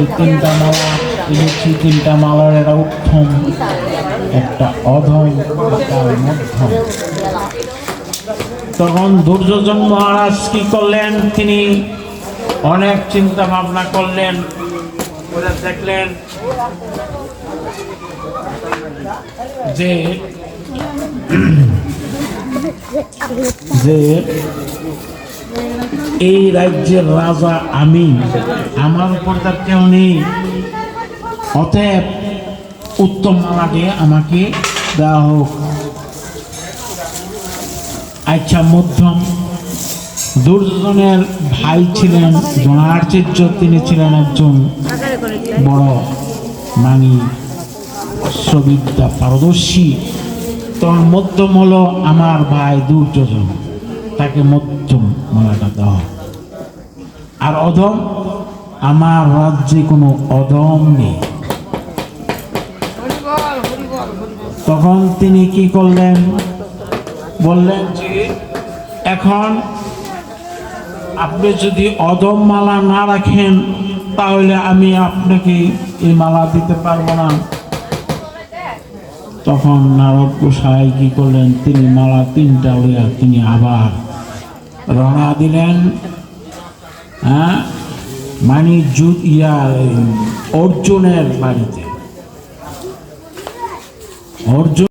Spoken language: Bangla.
এই তিনটা মালা এনেছি, তিনটা মালার একটা উত্তম, একটা অধম, একটা মধ্যম। তখন দুর্যোধন মহারাজ কি করলেন, তিনি অনেক চিন্তা ভাবনা করলেন, করে দেখলেন যে যে এই রাজ্যের রাজা আমি, আমার উপর তার কেউ নেই, অতএব উত্তম মালাটি আমাকে দেওয়া হোক। আচ্ছা, মধ্যম। দুর্যোধনের ভাই ছিলেন দ্রোণাচার্য, তিনি ছিলেন একজন বড় মানি অস্ত্রবিদ্যা পারদর্শী। তখন মধ্যম হলো আমার ভাই দুর্যোধন, তাকে মধ্যম মালাটা দেওয়া। আর অধম, আমার রাজ্যে কোনো অধম নেই। তখন তিনি কি করলেন, বললেন যে এখন আপনি যদি অধম মালা না রাখেন তাহলে আমি আপনাকে এই মালা দিতে পারবো না। তখন নারদ গোসাই কি করলেন, তিনি মালা তিনটা লইয়া তিনি আবার রওনা দিলেন। হ্যাঁ, মানে অর্জুনের বাড়িতে। অর্জুন